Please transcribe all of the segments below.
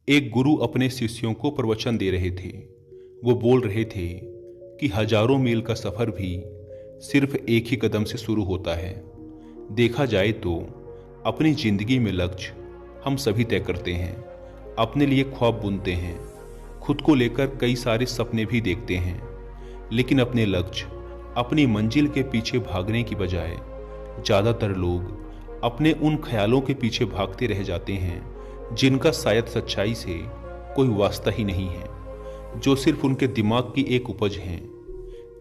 एक गुरु अपने शिष्यों को प्रवचन दे रहे थे। वो बोल रहे थे कि हजारों मील का सफर भी सिर्फ एक ही कदम से शुरू होता है। देखा जाए तो अपनी जिंदगी में लक्ष्य हम सभी तय करते हैं, अपने लिए ख्वाब बुनते हैं, खुद को लेकर कई सारे सपने भी देखते हैं, लेकिन अपने लक्ष्य, अपनी मंजिल के पीछे भागने की बजाय ज़्यादातर लोग अपने उन ख्यालों के पीछे भागते रह जाते हैं जिनका शायद सच्चाई से कोई वास्ता ही नहीं है, जो सिर्फ उनके दिमाग की एक उपज हैं।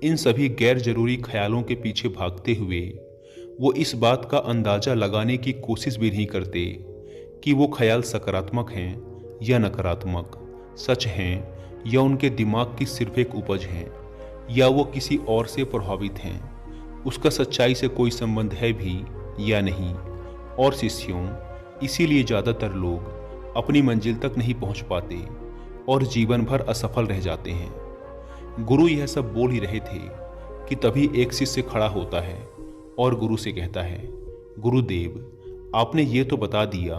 इन सभी गैर जरूरी ख्यालों के पीछे भागते हुए वो इस बात का अंदाजा लगाने की कोशिश भी नहीं करते कि वो ख्याल सकारात्मक हैं या नकारात्मक, सच हैं या उनके दिमाग की सिर्फ एक उपज हैं, या वो किसी और से प्रभावित हैं, उसका सच्चाई से कोई संबंध है भी या नहीं। और शिष्यों, इसीलिए ज़्यादातर लोग अपनी मंजिल तक नहीं पहुंच पाते और जीवन भर असफल रह जाते हैं। गुरु यह सब बोल ही रहे थे कि तभी एक शिष्य खड़ा होता है और गुरु से कहता है, गुरुदेव, आपने ये तो बता दिया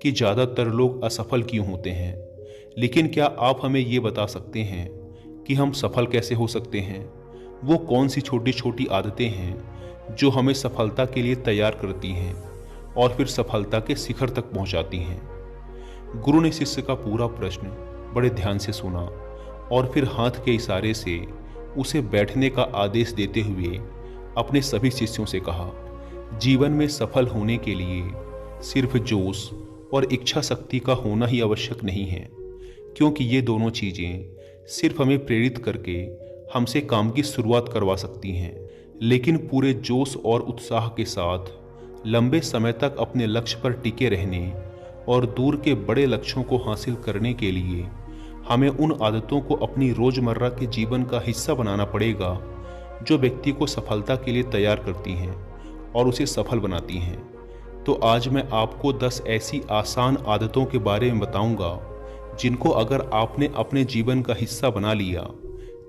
कि ज़्यादातर लोग असफल क्यों होते हैं, लेकिन क्या आप हमें ये बता सकते हैं कि हम सफल कैसे हो सकते हैं? वो कौन सी छोटी छोटी आदतें हैं जो हमें सफलता के लिए तैयार करती हैं और फिर सफलता के शिखर तक पहुंचाती हैं? गुरु ने शिष्य का पूरा प्रश्न बड़े ध्यान से सुना और फिर हाथ के इशारे से उसे बैठने का आदेश देते हुए अपने सभी शिष्यों से कहा, जीवन में सफल होने के लिए सिर्फ जोश और इच्छा शक्ति का होना ही आवश्यक नहीं है, क्योंकि ये दोनों चीज़ें सिर्फ हमें प्रेरित करके हमसे काम की शुरुआत करवा सकती हैं, लेकिन पूरे जोश और उत्साह के साथ लंबे समय तक अपने लक्ष्य पर टिके रहने और दूर के बड़े लक्ष्यों को हासिल करने के लिए हमें उन आदतों को अपनी रोजमर्रा के जीवन का हिस्सा बनाना पड़ेगा जो व्यक्ति को सफलता के लिए तैयार करती हैं और उसे सफल बनाती हैं। तो आज मैं आपको 10 ऐसी आसान आदतों के बारे में बताऊंगा जिनको अगर आपने अपने जीवन का हिस्सा बना लिया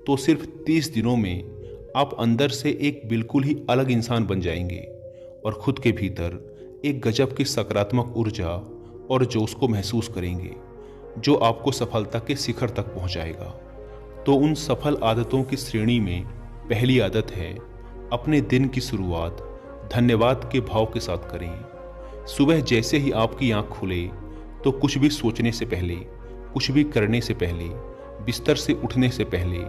तो सिर्फ 30 दिनों में आप अंदर से एक बिल्कुल ही अलग इंसान बन जाएंगे और खुद के भीतर एक गजब की सकारात्मक ऊर्जा और जोश को महसूस करेंगे जो आपको सफलता के शिखर तक पहुंचाएगा। तो उन सफल आदतों की श्रेणी में पहली आदत है, अपने दिन की शुरुआत धन्यवाद के भाव के साथ करें। सुबह जैसे ही आपकी आंख खुले तो कुछ भी सोचने से पहले, कुछ भी करने से पहले, बिस्तर से उठने से पहले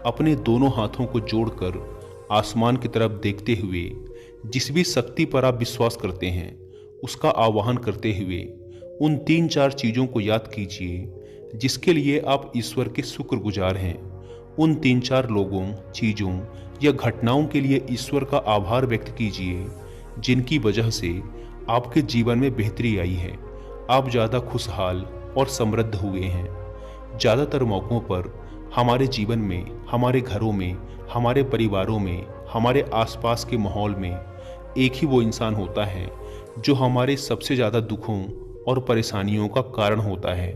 अपने दोनों हाथों को जोड़कर आसमान की तरफ देखते हुए जिस भी शक्ति पर आप विश्वास करते हैं उसका आवाहन करते हुए उन 3-4 चीज़ों को याद कीजिए जिसके लिए आप ईश्वर के शुक्रगुजार हैं। उन 3-4 लोगों, चीज़ों या घटनाओं के लिए ईश्वर का आभार व्यक्त कीजिए जिनकी वजह से आपके जीवन में बेहतरी आई है, आप ज़्यादा खुशहाल और समृद्ध हुए हैं। ज़्यादातर मौक़ों पर हमारे जीवन में, हमारे घरों में, हमारे परिवारों में, हमारे आसपास के माहौल में एक ही वो इंसान होता है जो हमारे सबसे ज़्यादा दुखों और परेशानियों का कारण होता है,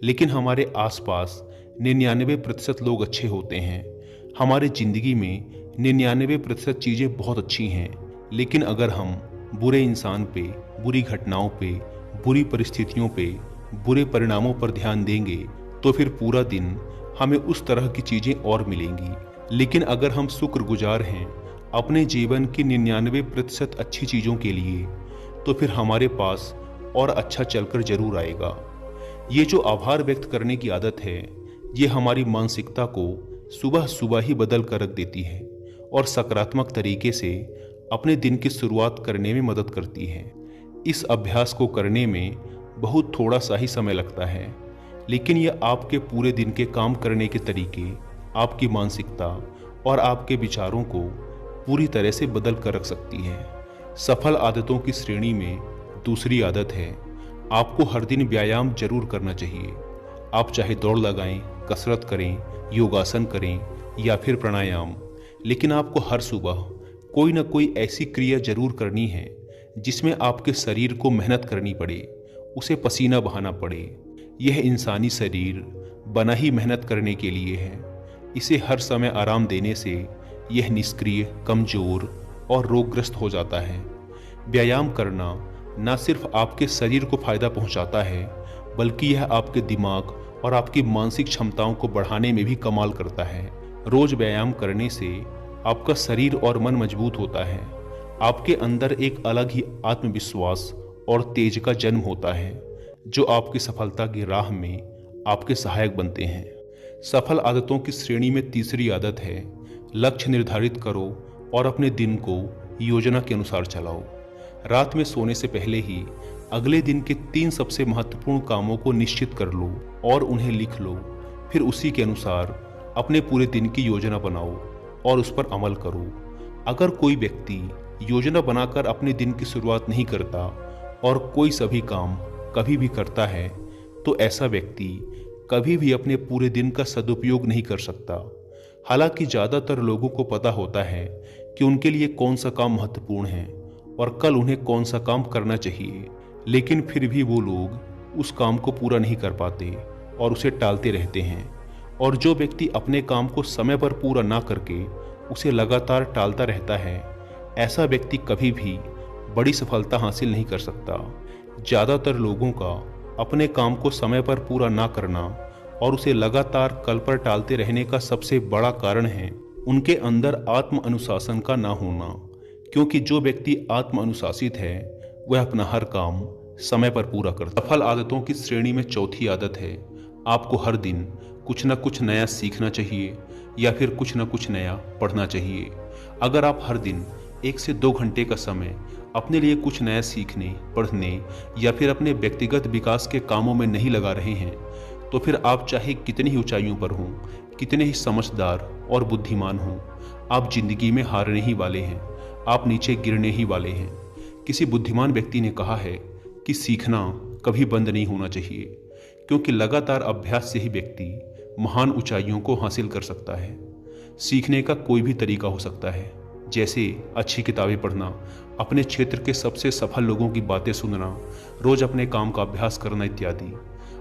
लेकिन हमारे आसपास 99% लोग अच्छे होते हैं। हमारे ज़िंदगी में 99% चीज़ें बहुत अच्छी हैं, लेकिन अगर हम बुरे इंसान पे, बुरी घटनाओं पे, बुरी परिस्थितियों पे, बुरे परिणामों पर ध्यान देंगे तो फिर पूरा दिन हमें उस तरह की चीज़ें और मिलेंगी। लेकिन अगर हम शुक्रगुजार हैं अपने जीवन की 99% अच्छी चीज़ों के लिए, तो फिर हमारे पास और अच्छा चलकर जरूर आएगा। ये जो आभार व्यक्त करने की आदत है, ये हमारी मानसिकता को सुबह सुबह ही बदल कर रख देती है और सकारात्मक तरीके से अपने दिन की शुरुआत करने में मदद करती है। इस अभ्यास को करने में बहुत थोड़ा सा ही समय लगता है, लेकिन यह आपके पूरे दिन के काम करने के तरीके, आपकी मानसिकता और आपके विचारों को पूरी तरह से बदल कर रख सकती है। सफल आदतों की श्रेणी में दूसरी आदत है, आपको हर दिन व्यायाम जरूर करना चाहिए। आप चाहे दौड़ लगाएं, कसरत करें, योगासन करें या फिर प्राणायाम, लेकिन आपको हर सुबह कोई ना कोई ऐसी क्रिया जरूर करनी है जिसमें आपके शरीर को मेहनत करनी पड़े, उसे पसीना बहाना पड़े। यह इंसानी शरीर बना ही मेहनत करने के लिए है। इसे हर समय आराम देने से यह निष्क्रिय, कमजोर और रोगग्रस्त हो जाता है। व्यायाम करना न सिर्फ आपके शरीर को फायदा पहुंचाता है, बल्कि यह आपके दिमाग और आपकी मानसिक क्षमताओं को बढ़ाने में भी कमाल करता है। रोज व्यायाम करने से आपका शरीर और मन मजबूत होता है। आपके अंदर एक अलग ही आत्मविश्वास और तेज का जन्म होता है, जो आपकी सफलता की राह में आपके सहायक बनते हैं। सफल आदतों की श्रेणी में तीसरी आदत है, लक्ष्य निर्धारित करो और अपने दिन को योजना के अनुसार चलाओ। रात में सोने से पहले ही अगले दिन के 3 सबसे महत्वपूर्ण कामों को निश्चित कर लो और उन्हें लिख लो। फिर उसी के अनुसार अपने पूरे दिन की योजना बनाओ और उस पर अमल करो। अगर कोई व्यक्ति योजना बनाकर अपने दिन की शुरुआत नहीं करता और कोई सभी काम कभी भी करता है, तो ऐसा व्यक्ति कभी भी अपने पूरे दिन का सदुपयोग नहीं कर सकता। हालांकि ज़्यादातर लोगों को पता होता है कि उनके लिए कौन सा काम महत्वपूर्ण है और कल उन्हें कौन सा काम करना चाहिए, लेकिन फिर भी वो लोग उस काम को पूरा नहीं कर पाते और उसे टालते रहते हैं। और जो व्यक्ति अपने काम को समय पर पूरा ना करके उसे लगातार टालता रहता है, ऐसा व्यक्ति कभी भी बड़ी सफलता हासिल नहीं कर सकता। ज़्यादातर लोगों का अपने काम को समय पर पूरा ना करना और उसे लगातार कल पर टालते रहने का सबसे बड़ा कारण है उनके अंदर आत्म अनुशासन का ना होना। क्योंकि जो व्यक्ति आत्म अनुशासित है वह अपना हर काम समय पर पूरा करता है। सफल आदतों की श्रेणी में चौथी आदत है, आपको हर दिन कुछ न कुछ नया सीखना चाहिए या फिर कुछ न कुछ नया पढ़ना चाहिए। अगर आप हर दिन 1 से 2 घंटे का समय अपने लिए कुछ नया सीखने, पढ़ने या फिर अपने व्यक्तिगत विकास के कामों में नहीं लगा रहे हैं, तो फिर आप चाहे कितनी ही ऊंचाइयों पर हों, कितने ही समझदार और बुद्धिमान हों, आप जिंदगी में हारने ही वाले हैं, आप नीचे गिरने ही वाले हैं। किसी बुद्धिमान व्यक्ति ने कहा है कि सीखना कभी बंद नहीं होना चाहिए, क्योंकि लगातार अभ्यास से ही व्यक्ति महान ऊंचाइयों को हासिल कर सकता है। सीखने का कोई भी तरीका हो सकता है, जैसे अच्छी किताबें पढ़ना, अपने क्षेत्र के सबसे सफल लोगों की बातें सुनना, रोज अपने काम का अभ्यास करना इत्यादि।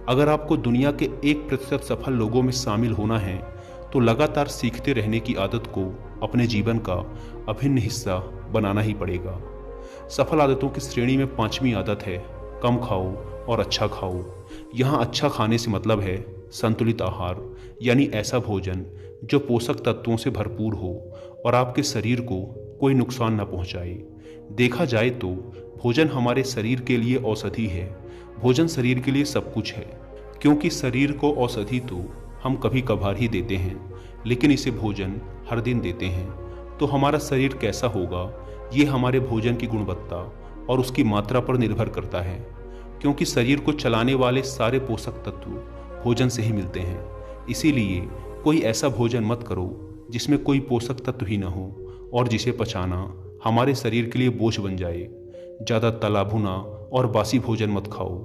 अगर आपको दुनिया के 1% सफल लोगों में शामिल होना है, तो लगातार सीखते रहने की आदत को अपने जीवन का अभिन्न हिस्सा बनाना ही पड़ेगा। सफल आदतों की श्रेणी में 5वीं आदत है, कम खाओ और अच्छा खाओ। यहाँ अच्छा खाने से मतलब है संतुलित आहार, यानी ऐसा भोजन जो पोषक तत्वों से भरपूर हो और आपके शरीर को कोई नुकसान न पहुंचाए। देखा जाए तो भोजन हमारे शरीर के लिए औषधि है। भोजन शरीर के लिए सब कुछ है, क्योंकि शरीर को औषधि तो हम कभी कभार ही देते हैं, लेकिन इसे भोजन हर दिन देते हैं। तो हमारा शरीर कैसा होगा, ये हमारे भोजन की गुणवत्ता और उसकी मात्रा पर निर्भर करता है, क्योंकि शरीर को चलाने वाले सारे पोषक तत्व भोजन से ही मिलते हैं। इसीलिए कोई ऐसा भोजन मत करो जिसमें कोई पोषक तत्व ही न हो और जिसे पचाना हमारे शरीर के लिए बोझ बन जाए। ज़्यादा तला भुना और बासी भोजन मत खाओ।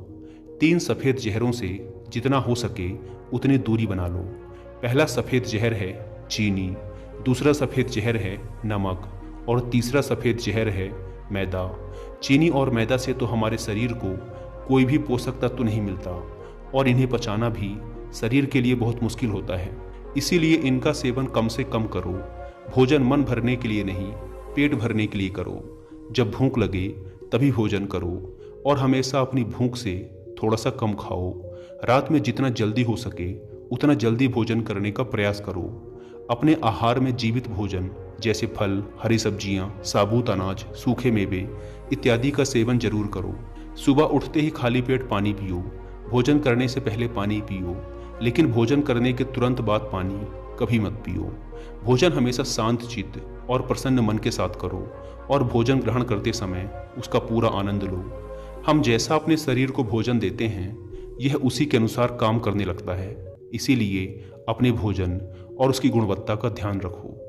3 सफ़ेद जहरों से जितना हो सके उतनी दूरी बना लो। पहला सफ़ेद जहर है चीनी, दूसरा सफ़ेद जहर है नमक और तीसरा सफ़ेद जहर है मैदा। चीनी और मैदा से तो हमारे शरीर को कोई भी पोषक तत्व नहीं मिलता और इन्हें पचाना भी शरीर के लिए बहुत मुश्किल होता है। इसीलिए इनका सेवन कम से कम करो। भोजन मन भरने के लिए नहीं, पेट भरने के लिए करो। जब भूख लगे तभी भोजन करो और हमेशा अपनी भूख से थोड़ा सा कम खाओ। रात में जितना जल्दी हो सके उतना जल्दी भोजन करने का प्रयास करो। अपने आहार में जीवित भोजन जैसे फल, हरी सब्जियां, साबुत अनाज, सूखे मेवे इत्यादि का सेवन जरूर करो। सुबह उठते ही खाली पेट पानी पियो। भोजन करने से पहले पानी पियो, लेकिन भोजन करने के तुरंत बाद पानी कभी मत पियो। भोजन हमेशा शांत चित्त और प्रसन्न मन के साथ करो और भोजन ग्रहण करते समय उसका पूरा आनंद लो। हम जैसा अपने शरीर को भोजन देते हैं, यह उसी के अनुसार काम करने लगता है। इसीलिए अपने भोजन और उसकी गुणवत्ता का ध्यान रखो।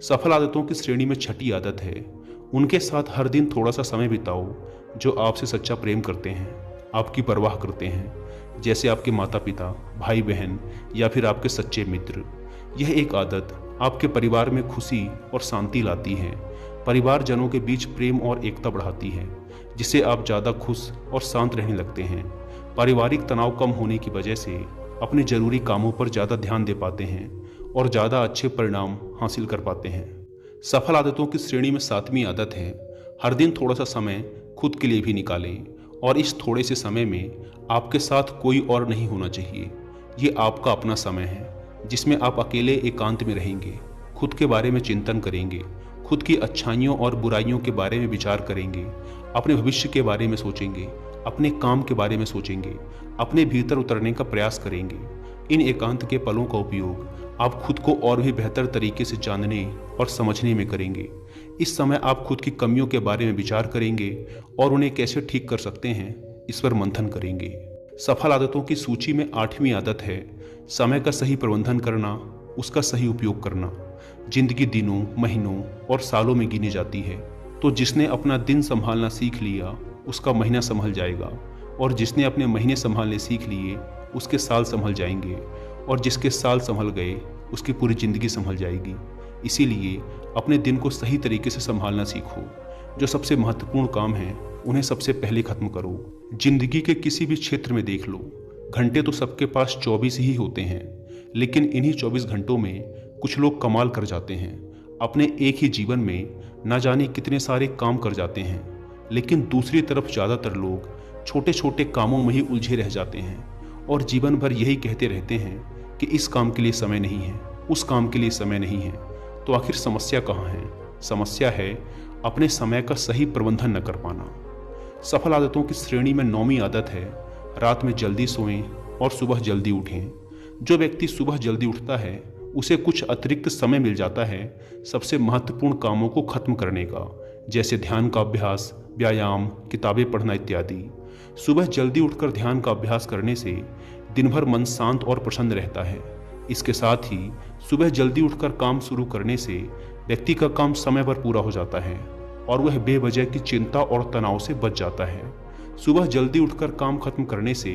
सफल आदतों की श्रेणी में 6ठी आदत है, उनके साथ हर दिन थोड़ा सा समय बिताओ जो आपसे सच्चा प्रेम करते हैं, आपकी परवाह करते हैं, जैसे आपके माता पिता, भाई बहन या फिर आपके सच्चे मित्र। यह एक आदत आपके परिवार में खुशी और शांति लाती है। परिवारजनों के बीच प्रेम और एकता बढ़ाती है, जिससे आप ज़्यादा खुश और शांत रहने लगते हैं। पारिवारिक तनाव कम होने की वजह से अपने जरूरी कामों पर ज़्यादा ध्यान दे पाते हैं और ज़्यादा अच्छे परिणाम हासिल कर पाते हैं। सफल आदतों की श्रेणी में 7वीं आदत है, हर दिन थोड़ा सा समय खुद के लिए भी निकालें और इस थोड़े से समय में आपके साथ कोई और नहीं होना चाहिए। ये आपका अपना समय है जिसमें आप अकेले एकांत में रहेंगे, खुद के बारे में चिंतन करेंगे, खुद की अच्छाइयों और बुराइयों के बारे में विचार करेंगे, अपने भविष्य के बारे में सोचेंगे, अपने काम के बारे में सोचेंगे, अपने भीतर उतरने का प्रयास करेंगे। इन एकांत के पलों का उपयोग आप खुद को और भी बेहतर तरीके से जानने और समझने में करेंगे। इस समय आप खुद की कमियों के बारे में विचार करेंगे और उन्हें कैसे ठीक कर सकते हैं इस पर मंथन करेंगे। सफल आदतों की सूची में 8वीं आदत है समय का सही प्रबंधन करना, उसका सही उपयोग करना। जिंदगी दिनों, महीनों और सालों में गिनी जाती है, तो जिसने अपना दिन संभालना सीख लिया उसका महीना संभल जाएगा, और जिसने अपने महीने संभालने सीख लिए उसके साल संभल जाएंगे, और जिसके साल संभल गए उसकी पूरी जिंदगी संभल जाएगी। इसीलिए अपने दिन को सही तरीके से संभालना सीखो। जो सबसे महत्वपूर्ण काम है उन्हें सबसे पहले खत्म करो। जिंदगी के किसी भी क्षेत्र में देख लो, घंटे तो सबके पास 24 ही होते हैं, लेकिन इन्हीं 24 घंटों में कुछ लोग कमाल कर जाते हैं। अपने एक ही जीवन में न जाने कितने सारे काम कर जाते हैं, लेकिन दूसरी तरफ ज़्यादातर लोग छोटे छोटे कामों में ही उलझे रह जाते हैं और जीवन भर यही कहते रहते हैं कि इस काम के लिए समय नहीं है, उस काम के लिए समय नहीं है। तो आखिर समस्या कहाँ है? समस्या है अपने समय का सही प्रबंधन न कर पाना। सफल आदतों की श्रेणी में 9वीं आदत है रात में जल्दी सोएं और सुबह जल्दी उठें। जो व्यक्ति सुबह जल्दी उठता है उसे कुछ अतिरिक्त समय मिल जाता है सबसे महत्वपूर्ण कामों को खत्म करने का, जैसे ध्यान का अभ्यास, व्यायाम, किताबें पढ़ना इत्यादि। सुबह जल्दी उठकर ध्यान का अभ्यास करने से दिन भर मन शांत और प्रसन्न रहता है। इसके साथ ही सुबह जल्दी उठकर काम शुरू करने से व्यक्ति का काम समय पर पूरा हो जाता है और वह बेवजह की चिंता और तनाव से बच जाता है। सुबह जल्दी उठकर काम खत्म करने से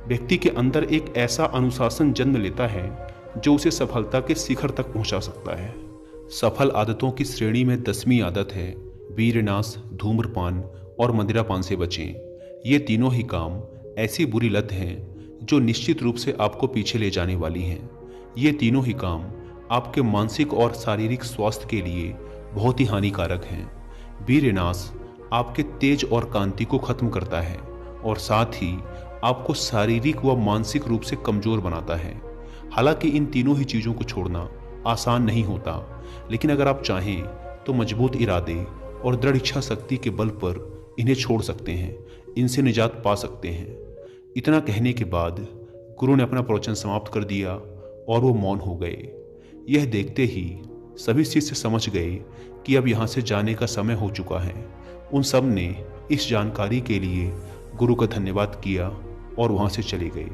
व्यक्ति के अंदर एक ऐसा अनुशासन जन्म लेता है जो उसे सफलता के शिखर तक पहुंचा सकता है। सफल आदतों की श्रेणी में 10वीं आदत है वीरनाश, धूम्रपान और मदिरापान से बचें। ये तीनों ही काम ऐसी बुरी लत हैं जो निश्चित रूप से आपको पीछे ले जाने वाली हैं। ये तीनों ही काम आपके मानसिक और शारीरिक स्वास्थ्य के लिए बहुत ही हानिकारक हैं। वीरनाश आपके तेज और कांति को खत्म करता है और साथ ही आपको शारीरिक व मानसिक रूप से कमजोर बनाता है। हालांकि इन तीनों ही चीज़ों को छोड़ना आसान नहीं होता, लेकिन अगर आप चाहें तो मजबूत इरादे और दृढ़ इच्छा शक्ति के बल पर इन्हें छोड़ सकते हैं, इनसे निजात पा सकते हैं। इतना कहने के बाद गुरु ने अपना प्रवचन समाप्त कर दिया और वो मौन हो गए। यह देखते ही सभी शिष्य समझ गए कि अब यहाँ से जाने का समय हो चुका है। उन सब ने इस जानकारी के लिए गुरु का धन्यवाद किया और वहाँ से चले गए।